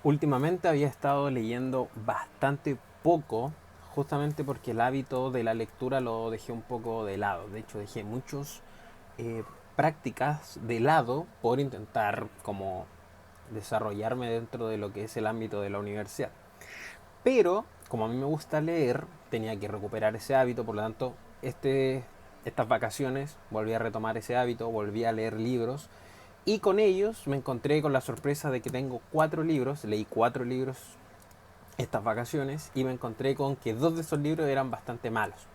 Últimamente había estado leyendo bastante poco, justamente porque el hábito de la lectura lo dejé un poco de lado. De hecho, dejé muchas eh, prácticas de lado por intentar como desarrollarme dentro de lo que es el ámbito de la universidad. Pero, como a mí me gusta leer, tenía que recuperar ese hábito, por lo tanto, estas vacaciones volví a retomar ese hábito, volví a leer libros y con ellos me encontré con la sorpresa de que tengo 4 libros, leí 4 libros estas vacaciones y me encontré con que 2 de esos libros eran bastante malos.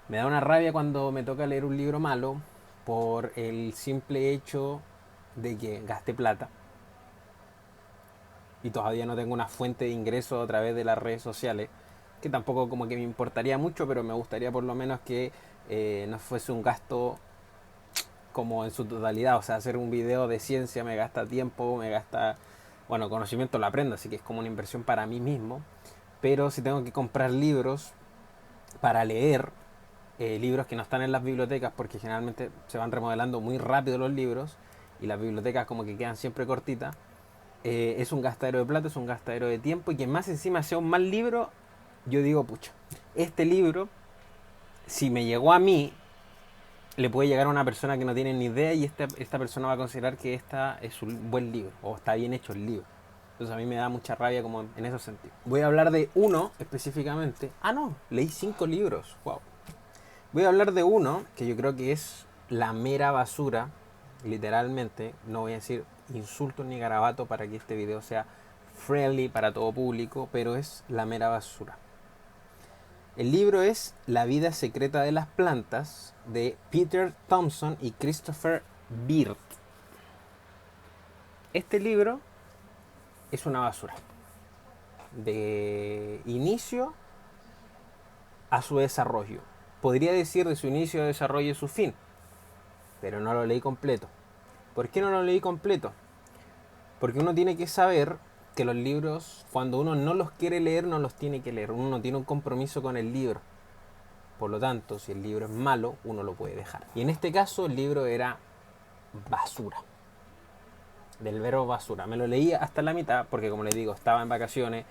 Me da una rabia cuando me toca leer un libro malo por el simple hecho de que gasté plata y todavía no tengo una fuente de ingreso a través de las redes sociales, que tampoco como que me importaría mucho, pero me gustaría por lo menos que no fuese un gasto como en su totalidad. O sea, hacer un video de ciencia me gasta tiempo, me gasta, bueno, conocimiento lo aprendo, así que es como una inversión para mí mismo. Pero si tengo que comprar libros para leer, libros que no están en las bibliotecas, porque generalmente se van remodelando muy rápido los libros y las bibliotecas como que quedan siempre cortitas, es un gastadero de plata, es un gastadero de tiempo, y que más encima sea un mal libro, yo digo, pucha, este libro, si me llegó a mí, le puede llegar a una persona que no tiene ni idea y esta persona va a considerar que esta es un buen libro o está bien hecho el libro. Entonces a mí me da mucha rabia como en esos sentidos. Voy a hablar de uno específicamente. Ah, no, leí 5 libros. Wow. Voy a hablar de uno que yo creo que es la mera basura, literalmente. No voy a decir insultos ni garabato para que este video sea friendly para todo público, pero es la mera basura. El libro es La vida secreta de las plantas de Peter Thompson y Christopher Beard. Este libro es una basura. De inicio a su desarrollo. Podría decir de su inicio, desarrollo y su fin, pero no lo leí completo. ¿Por qué no lo leí completo? Porque uno tiene que saber que los libros, cuando uno no los quiere leer, no los tiene que leer. Uno no tiene un compromiso con el libro. Por lo tanto, si el libro es malo, uno lo puede dejar. Y en este caso, el libro era basura. Del verbo basura. Me lo leí hasta la mitad porque, como les digo, estaba en vacaciones,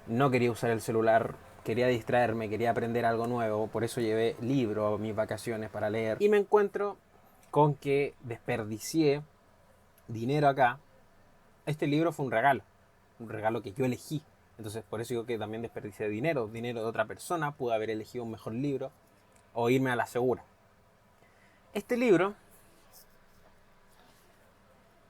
no quería usar el celular, quería distraerme, quería aprender algo nuevo, por eso llevé libros a mis vacaciones para leer. Y me encuentro con que desperdicié dinero acá. Este libro fue un regalo que yo elegí. Entonces, por eso digo que también desperdicié dinero, dinero de otra persona, pude haber elegido un mejor libro o irme a la segura. Este libro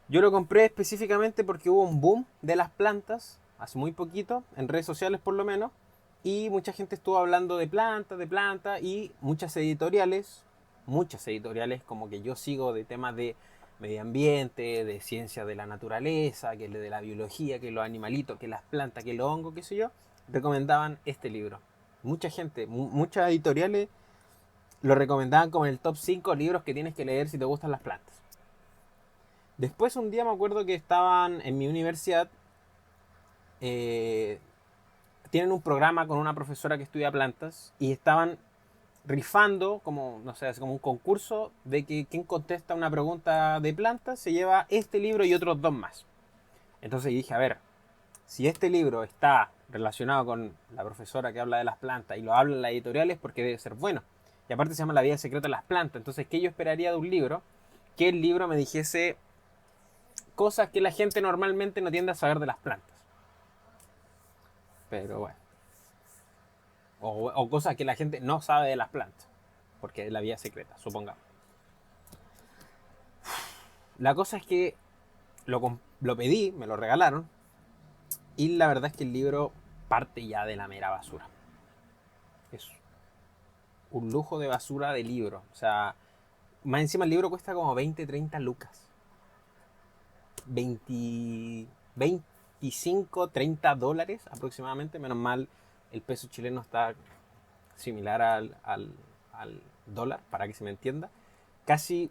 yo lo compré específicamente porque hubo un boom de las plantas hace muy poquito, en redes sociales por lo menos, y mucha gente estuvo hablando de plantas, y muchas editoriales como que yo sigo de temas de medio ambiente, de ciencia de la naturaleza, que de la biología, que los animalitos, que las plantas, que los hongos, qué sé yo, recomendaban este libro. Mucha gente, muchas editoriales lo recomendaban como en el top 5 libros que tienes que leer si te gustan las plantas. Después un día me acuerdo que estaban en mi universidad, eh, tienen un programa con una profesora que estudia plantas y estaban rifando, como, no sé, como un concurso de que quien contesta una pregunta de plantas se lleva este libro y otros 2 más. Entonces dije, a ver, si este libro está relacionado con la profesora que habla de las plantas y lo habla en las editoriales, porque debe ser bueno. Y aparte se llama La vida secreta de las plantas. Entonces, ¿qué yo esperaría de un libro? Que el libro me dijese cosas que la gente normalmente no tiende a saber de las plantas. Pero bueno. O cosas que la gente no sabe de las plantas. Porque es la vía secreta, supongamos. La cosa es que lo pedí, me lo regalaron. Y la verdad es que el libro parte ya de la mera basura. Es un lujo de basura de libro. O sea, más encima el libro cuesta como 20, 30 lucas. 20, 25, 30 dólares aproximadamente. Menos mal el peso chileno está similar al dólar, para que se me entienda. Casi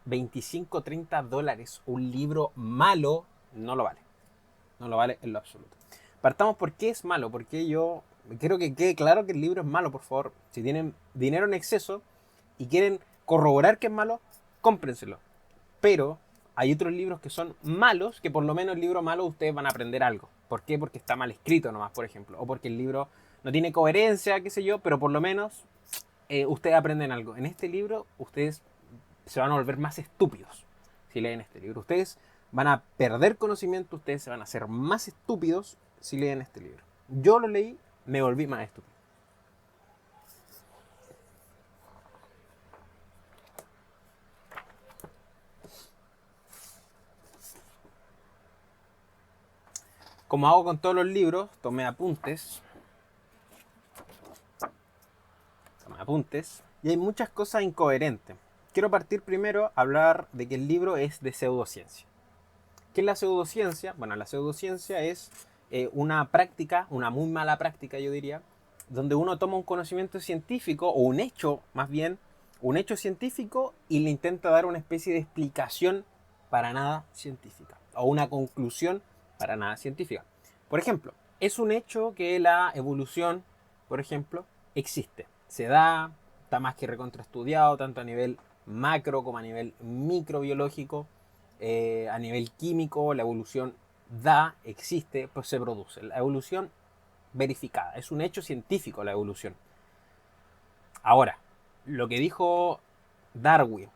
25, 30 dólares. Un libro malo no lo vale. No lo vale en lo absoluto. Partamos por qué es malo. Porque yo quiero que quede claro que el libro es malo, por favor. Si tienen dinero en exceso y quieren corroborar que es malo, cómprenselo. Pero hay otros libros que son malos, que por lo menos el libro malo ustedes van a aprender algo. ¿Por qué? Porque está mal escrito nomás, por ejemplo. O porque el libro no tiene coherencia, qué sé yo, pero por lo menos ustedes aprenden algo. En este libro ustedes se van a volver más estúpidos si leen este libro. Ustedes van a perder conocimiento, ustedes se van a hacer más estúpidos si leen este libro. Yo lo leí, me volví más estúpido. Como hago con todos los libros, tomé apuntes. Y hay muchas cosas incoherentes. Quiero partir primero a hablar de que el libro es de pseudociencia. ¿Qué es la pseudociencia? Bueno, la pseudociencia es una práctica, una muy mala práctica yo diría, donde uno toma un conocimiento científico, o un hecho más bien, un hecho científico y le intenta dar una especie de explicación para nada científica, o una conclusión para nada científica. Por ejemplo, es un hecho que la evolución, por ejemplo, existe. Se da, está más que recontraestudiado, tanto a nivel macro como a nivel microbiológico, a nivel químico, la evolución existe, pues se produce. La evolución verificada, es un hecho científico la evolución. Ahora, lo que dijo Darwin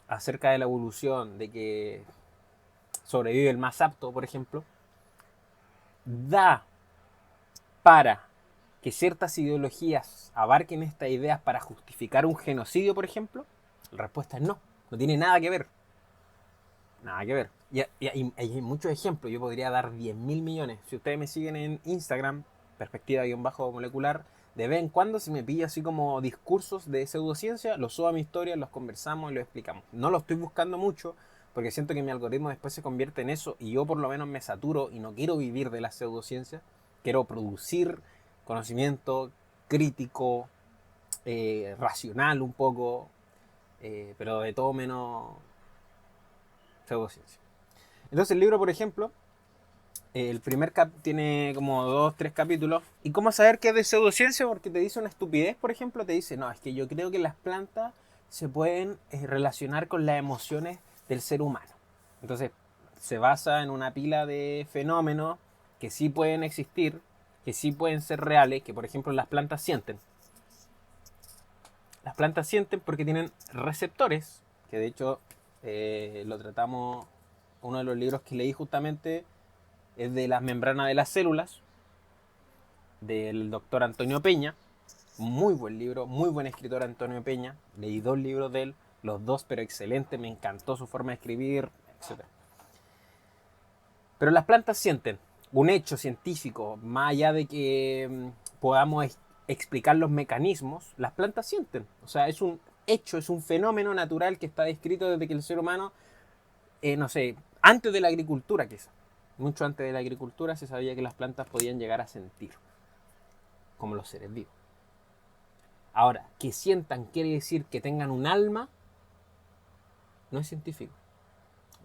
acerca de la evolución, de que sobrevive el más apto, por ejemplo, da para que ciertas ideologías abarquen estas ideas para justificar un genocidio, por ejemplo. La respuesta es no, no tiene nada que ver. Nada que ver. Y hay muchos ejemplos, yo podría dar 10.000 millones. Si ustedes me siguen en Instagram, perspectiva-molecular, de vez en cuando se me pilla así como discursos de pseudociencia, los subo a mi historia, los conversamos y los explicamos. No lo estoy buscando mucho, porque siento que mi algoritmo después se convierte en eso y yo por lo menos me saturo y no quiero vivir de la pseudociencia. Quiero producir conocimiento crítico, racional un poco, pero de todo menos pseudociencia. Entonces el libro, por ejemplo, el primer tiene como 2-3 capítulos. ¿Y cómo saber que es de pseudociencia? Porque te dice una estupidez, por ejemplo, te dice, no, es que yo creo que las plantas se pueden relacionar con las emociones del ser humano. Entonces se basa en una pila de fenómenos que sí pueden existir, que sí pueden ser reales, que por ejemplo las plantas sienten. Las plantas sienten porque tienen receptores, que de hecho lo tratamos, uno de los libros que leí justamente es de las membranas de las células, del doctor Antonio Peña. Muy buen libro, muy buen escritor Antonio Peña. Leí 2 libros de él, los 2 pero excelente, me encantó su forma de escribir, etc. Pero las plantas sienten un hecho científico, más allá de que podamos explicar los mecanismos, las plantas sienten. O sea, es un hecho, es un fenómeno natural que está descrito desde que el ser humano, no sé, antes de la agricultura quizás. Mucho antes de la agricultura se sabía que las plantas podían llegar a sentir, como los seres vivos. Ahora, que sientan quiere decir que tengan un alma, no es científico.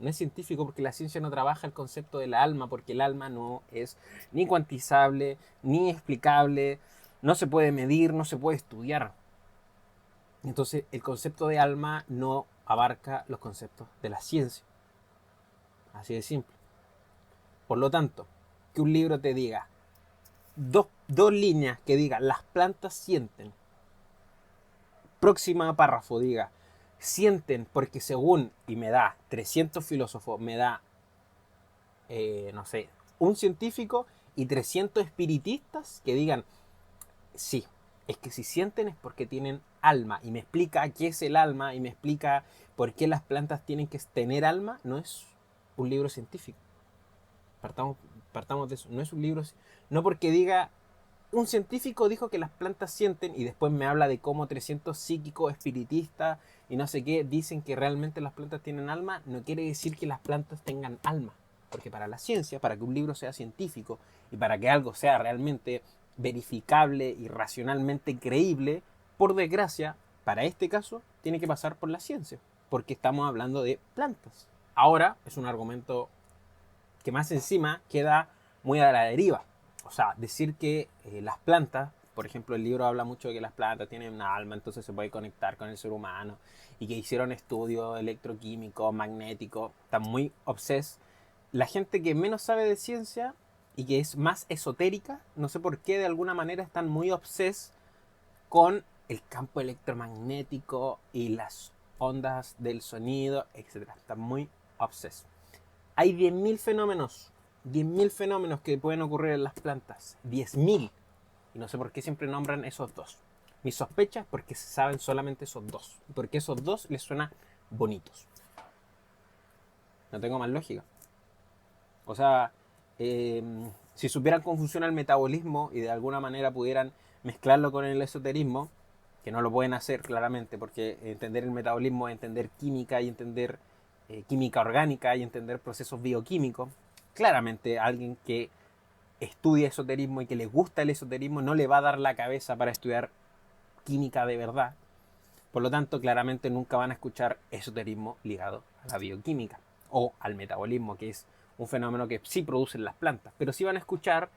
No es científico porque la ciencia no trabaja el concepto del alma, porque el alma no es ni cuantizable, ni explicable, no se puede medir, no se puede estudiar. Entonces, el concepto de alma no abarca los conceptos de la ciencia. Así de simple. Por lo tanto, que un libro te diga dos líneas que digan las plantas sienten. Próxima párrafo diga sienten porque según, y me da 300 filósofos, me da, no sé, un científico y 300 espiritistas que digan, sí, es que si sienten es porque tienen alma, y me explica qué es el alma, y me explica por qué las plantas tienen que tener alma, no es un libro científico. Partamos de eso, no es un libro, no porque diga, un científico dijo que las plantas sienten y después me habla de cómo 300 psíquicos, espiritistas y no sé qué dicen que realmente las plantas tienen alma, no quiere decir que las plantas tengan alma. Porque para la ciencia, para que un libro sea científico y para que algo sea realmente verificable y racionalmente creíble, por desgracia, para este caso, tiene que pasar por la ciencia. Porque estamos hablando de plantas. Ahora es un argumento que más encima queda muy a la deriva. O sea, decir que las plantas Por ejemplo, el libro habla mucho de que las plantas tienen un alma, entonces se puede conectar con el ser humano, y que hicieron estudios electroquímicos, magnéticos, están muy obses. La gente que menos sabe de ciencia y que es más esotérica, no sé por qué, de alguna manera están muy obses con el campo electromagnético y las ondas del sonido, etcétera. Están muy obses. Hay 10.000 fenómenos que pueden ocurrir en las plantas. 10.000. Y no sé por qué siempre nombran esos dos. Mis sospechas es porque se saben solamente esos dos. Porque esos dos les suenan bonitos. No tengo más lógica. O sea, si supieran cómo funciona el metabolismo y de alguna manera pudieran mezclarlo con el esoterismo, que no lo pueden hacer claramente, porque entender el metabolismo es entender química y entender química orgánica y entender procesos bioquímicos. Claramente alguien que estudia esoterismo y que le gusta el esoterismo no le va a dar la cabeza para estudiar química de verdad. Por lo tanto, claramente nunca van a escuchar esoterismo ligado a la bioquímica o al metabolismo, que es un fenómeno que sí producen las plantas, pero sí van a escuchar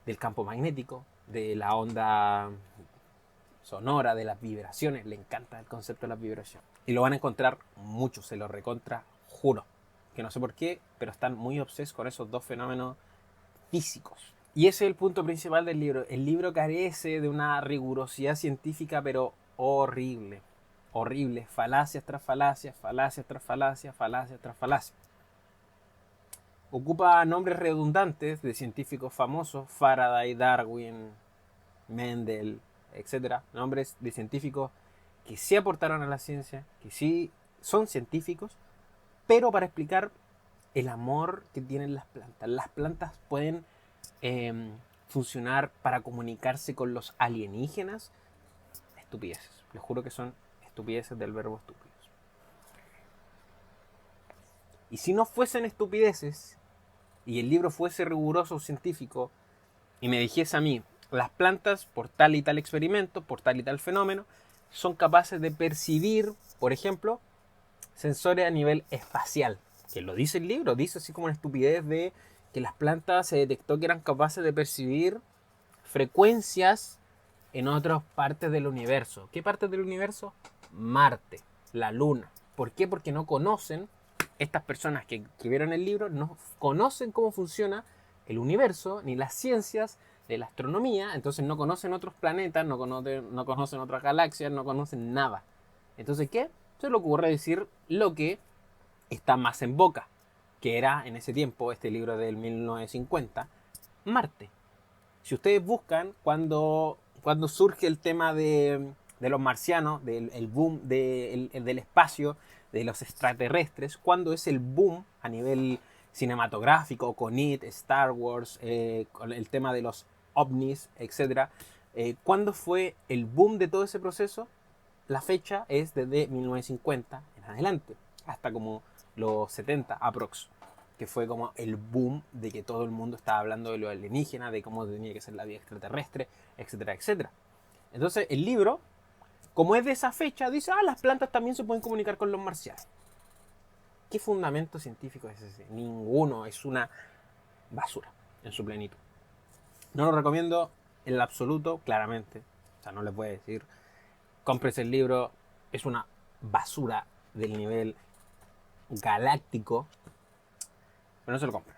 del campo magnético, de la onda sonora, de las vibraciones. Le encanta el concepto de las vibraciones. Y lo van a encontrar mucho, se lo recontra juro. Que no sé por qué, pero están muy obsesos con esos dos fenómenos físicos. Y ese es el punto principal del libro. El libro carece de una rigurosidad científica, pero horrible. Horrible. Falacias tras falacias, falacias tras falacias, falacias tras falacias. Ocupa nombres redundantes de científicos famosos, Faraday, Darwin, Mendel, etcétera. Nombres de científicos que sí aportaron a la ciencia, que sí son científicos, pero para explicar el amor que tienen las plantas. Las plantas pueden funcionar para comunicarse con los alienígenas. Estupideces. Les juro que son estupideces del verbo estúpidos. Y si no fuesen estupideces, y el libro fuese riguroso científico, y me dijese a mí, las plantas, por tal y tal experimento, por tal y tal fenómeno, son capaces de percibir, por ejemplo, sensores a nivel espacial. Que lo dice el libro, dice así como una estupidez de que las plantas se detectó que eran capaces de percibir frecuencias en otras partes del universo. ¿Qué partes del universo? Marte, la Luna. ¿Por qué? Porque no conocen, estas personas que vieron el libro, no conocen cómo funciona el universo, ni las ciencias de la astronomía, entonces no conocen otros planetas, no conocen otras galaxias, no conocen nada. Entonces, ¿qué? Se le ocurre decir lo que está más en boca, que era en ese tiempo, este libro del 1950, Marte. Si ustedes buscan cuando surge el tema de los marcianos, del el boom del espacio, de los extraterrestres, cuando es el boom a nivel cinematográfico, con IT, Star Wars, con el tema de los ovnis, etc. ¿Cuándo fue el boom de todo ese proceso? La fecha es desde 1950 en adelante, hasta como los 70 aprox, que fue como el boom de que todo el mundo estaba hablando de lo alienígena, de cómo tenía que ser la vida extraterrestre, etcétera, etcétera. Entonces el libro, como es de esa fecha, dice, las plantas también se pueden comunicar con los marcianos. ¿Qué fundamento científico es ese? Ninguno, es una basura en su plenitud. No lo recomiendo en el absoluto, claramente. O sea, no les voy a decir, cómprese el libro, es una basura del nivel galáctico, pero no se lo compren.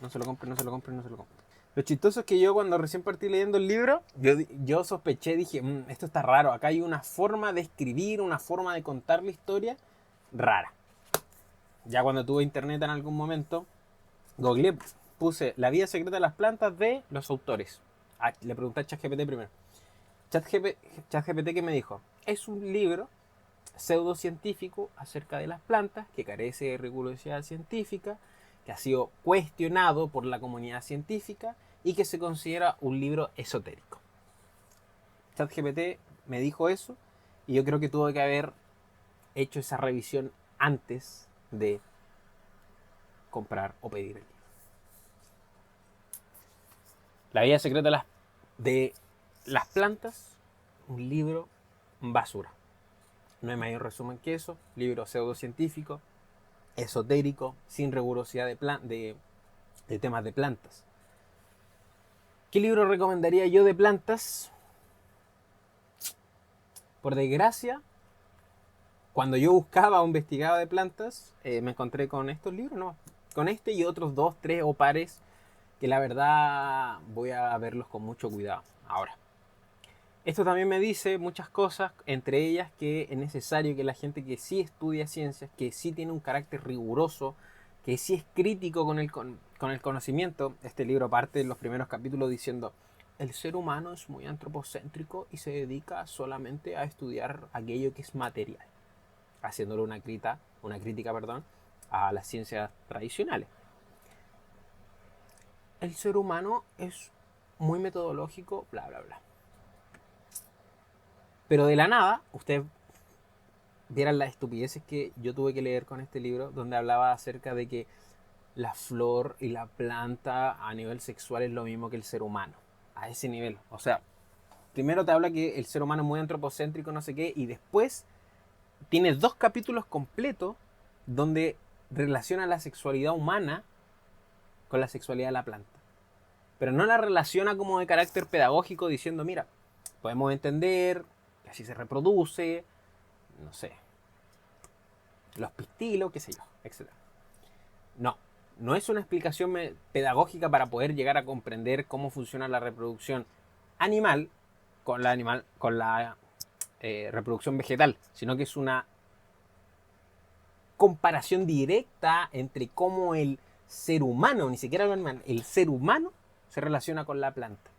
No se lo compren, no se lo compren, no se lo compren. Lo chistoso es que yo cuando recién partí leyendo el libro, yo sospeché, dije, esto está raro, acá hay una forma de escribir, una forma de contar la historia rara. Ya cuando tuve internet en algún momento, googleé, puse La vida secreta de las plantas de los autores. Le pregunté a ChatGPT primero. ChatGPT, ¿qué me dijo? Es un libro pseudocientífico acerca de las plantas que carece de rigurosidad científica, que ha sido cuestionado por la comunidad científica y que se considera un libro esotérico. ChatGPT me dijo eso y yo creo que tuvo que haber hecho esa revisión antes de comprar o pedir el libro. La vida secreta de las plantas, un libro basura. No hay mayor resumen que eso. Libro pseudocientífico, esotérico, sin rigurosidad de temas de plantas. ¿Qué libro recomendaría yo de plantas? Por desgracia, cuando yo buscaba o investigaba de plantas, me encontré con estos libros, ¿no? Con este y otros 2, 3 o pares que la verdad voy a verlos con mucho cuidado. Ahora, esto también me dice muchas cosas, entre ellas que es necesario que la gente que sí estudia ciencias, que sí tiene un carácter riguroso, que sí es crítico con el conocimiento. Este libro parte en los primeros capítulos diciendo: el ser humano es muy antropocéntrico y se dedica solamente a estudiar aquello que es material, haciéndole una crítica, a las ciencias tradicionales. El ser humano es muy metodológico, bla, bla, bla. Pero de la nada, ustedes vieran las estupideces que yo tuve que leer con este libro, donde hablaba acerca de que la flor y la planta a nivel sexual es lo mismo que el ser humano. A ese nivel. O sea, primero te habla que el ser humano es muy antropocéntrico, no sé qué, y después tiene 2 capítulos completos donde relaciona la sexualidad humana con la sexualidad de la planta. Pero no la relaciona como de carácter pedagógico diciendo: mira, podemos entender que así se reproduce, no sé, los pistilos, qué sé yo, etc. No, no es una explicación pedagógica para poder llegar a comprender cómo funciona la reproducción animal con la reproducción vegetal, sino que es una comparación directa entre cómo el ser humano, ni siquiera el animal, el ser humano se relaciona con la planta.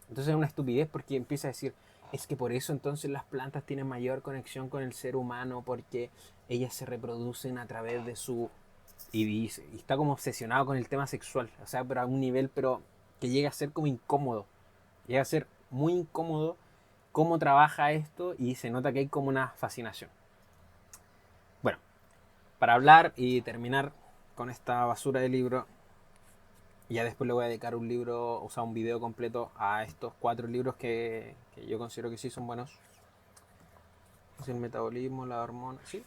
Entonces es una estupidez porque empieza a decir: es que por eso entonces las plantas tienen mayor conexión con el ser humano, porque ellas se reproducen a través de su... Y está como obsesionado con el tema sexual, o sea, pero a un nivel pero que llega a ser como incómodo. Llega a ser muy incómodo cómo trabaja esto y se nota que hay como una fascinación. Bueno, para hablar y terminar con esta basura de libro, ya después le voy a dedicar un libro, o sea, un video completo a estos 4 libros que yo considero que sí son buenos. Es el metabolismo, la hormona, sí.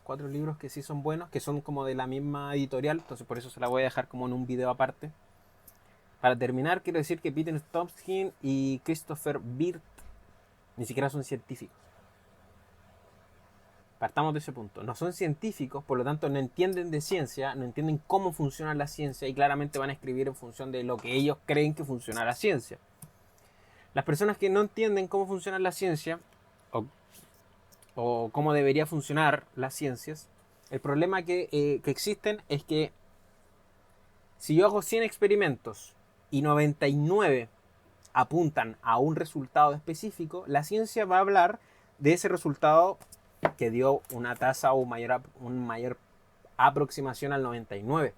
4 libros que sí son buenos, que son como de la misma editorial, entonces por eso se la voy a dejar como en un video aparte. Para terminar, quiero decir que Peter Stompskin y Christopher Bird ni siquiera son científicos. Partamos de ese punto. No son científicos, por lo tanto no entienden de ciencia, no entienden cómo funciona la ciencia y claramente van a escribir en función de lo que ellos creen que funciona la ciencia. Las personas que no entienden cómo funciona la ciencia o cómo debería funcionar las ciencias, el problema que existen es que si yo hago 100 experimentos y 99 apuntan a un resultado específico, la ciencia va a hablar de ese resultado que dio una tasa o una mayor aproximación al 99.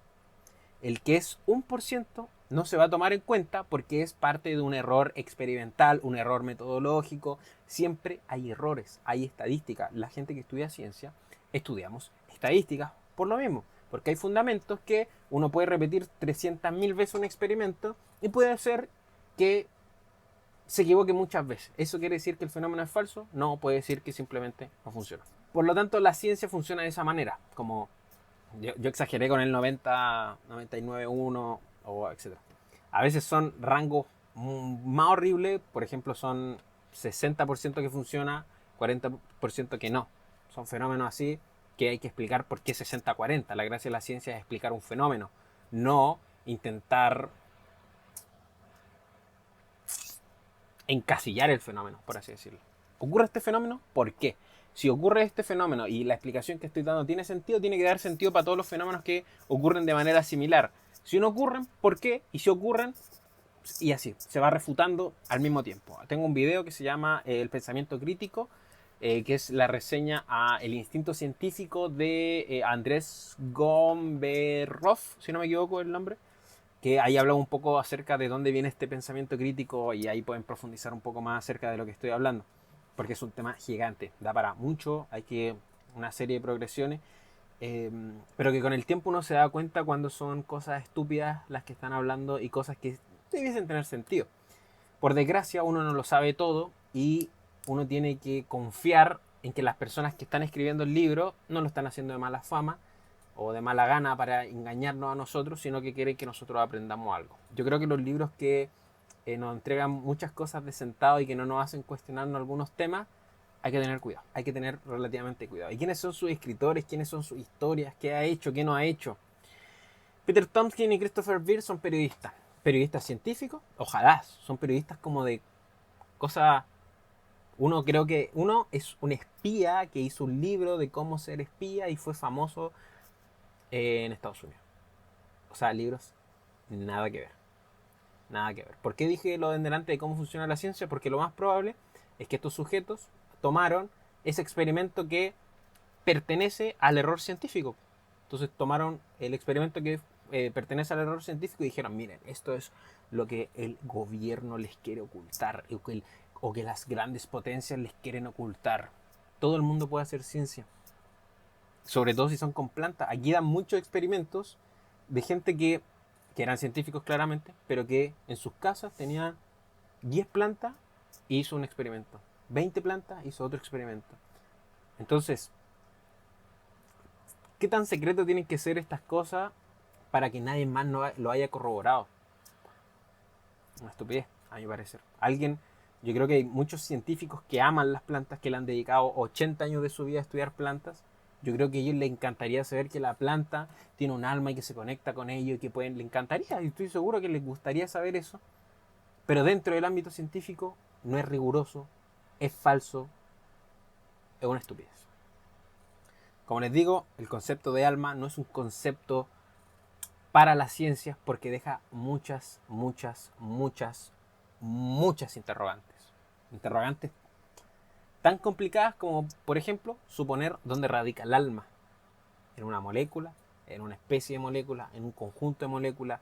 El que es 1% no se va a tomar en cuenta porque es parte de un error experimental, un error metodológico. Siempre hay errores, hay estadística. La gente que estudia ciencia, estudiamos estadísticas por lo mismo. Porque hay fundamentos que uno puede repetir 300.000 veces un experimento y puede ser que se equivoque muchas veces. ¿Eso quiere decir que el fenómeno es falso? No, puede decir que simplemente no funciona. Por lo tanto, la ciencia funciona de esa manera, como yo exageré con el 90, 99.1 o etc. A veces son rangos más horribles, por ejemplo, son 60% que funciona, 40% que no. Son fenómenos así que hay que explicar por qué 60-40. La gracia de la ciencia es explicar un fenómeno, no intentar encasillar el fenómeno, por así decirlo. ¿Ocurre este fenómeno? ¿Por qué? Si ocurre este fenómeno y la explicación que estoy dando tiene sentido, tiene que dar sentido para todos los fenómenos que ocurren de manera similar. Si no ocurren, ¿por qué? Y si ocurren, y así, se va refutando al mismo tiempo. Tengo un video que se llama El pensamiento crítico, que es la reseña a El instinto científico de Andrés Gomberov, si no me equivoco el nombre, que ahí habla un poco acerca de dónde viene este pensamiento crítico y ahí pueden profundizar un poco más acerca de lo que estoy hablando, porque es un tema gigante, da para mucho, hay que una serie de progresiones, pero que con el tiempo uno se da cuenta cuando son cosas estúpidas las que están hablando y cosas que debiesen tener sentido. Por desgracia uno no lo sabe todo y uno tiene que confiar en que las personas que están escribiendo el libro no lo están haciendo de mala fama o de mala gana para engañarnos a nosotros, sino que quieren que nosotros aprendamos algo. Yo creo que los libros que nos entregan muchas cosas de sentado y que no nos hacen cuestionarnos algunos temas, hay que tener cuidado, hay que tener relativamente cuidado. ¿Y quiénes son sus escritores? ¿Quiénes son sus historias? ¿Qué ha hecho? ¿Qué no ha hecho? Peter Tompkins y Christopher Beer son periodistas. Periodistas científicos, ojalá, son periodistas como de cosas. Uno creo que uno es un espía que hizo un libro de cómo ser espía y fue famoso en Estados Unidos. O sea, libros, nada que ver. Nada que ver. ¿Por qué dije lo de delante de cómo funciona la ciencia? Porque lo más probable es que estos sujetos tomaron ese experimento que pertenece al error científico. Entonces tomaron el experimento que pertenece al error científico y dijeron, miren, esto es lo que el gobierno les quiere ocultar o que las grandes potencias les quieren ocultar. Todo el mundo puede hacer ciencia, sobre todo si son con plantas. Aquí dan muchos experimentos de gente que eran científicos claramente, pero que en sus casas tenían 10 plantas y hizo un experimento. 20 plantas hizo otro experimento. Entonces, ¿qué tan secreto tienen que ser estas cosas para que nadie más no lo haya corroborado? Una estupidez, a mi parecer. Yo creo que hay muchos científicos que aman las plantas, que le han dedicado 80 años de su vida a estudiar plantas. Yo creo que a ellos les encantaría saber que la planta tiene un alma y que se conecta con ellos y que pueden, le encantaría, y estoy seguro que les gustaría saber eso. Pero dentro del ámbito científico no es riguroso, es falso, es una estupidez. Como les digo, el concepto de alma no es un concepto para las ciencias porque deja muchas interrogantes. Interrogantes tan complicadas como, por ejemplo, suponer dónde radica el alma. En una molécula, en una especie de molécula, en un conjunto de moléculas.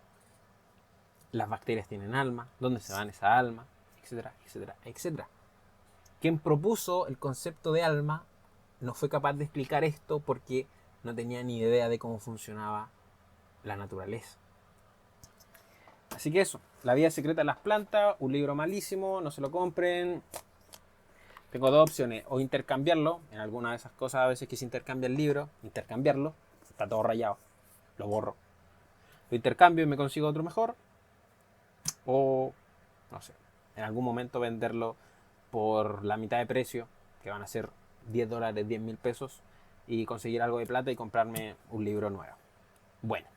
Las bacterias tienen alma, dónde se van esa alma, etcétera, etcétera, etcétera. Quien propuso el concepto de alma no fue capaz de explicar esto porque no tenía ni idea de cómo funcionaba la naturaleza. Así que eso, La vida secreta de las plantas, un libro malísimo, no se lo compren. Tengo dos opciones, o intercambiarlo, en alguna de esas cosas a veces que se intercambia el libro, intercambiarlo, está todo rayado, lo borro. Lo intercambio y me consigo otro mejor, o no sé, en algún momento venderlo por la mitad de precio, que van a ser $10, 10.000 pesos, y conseguir algo de plata y comprarme un libro nuevo. Bueno,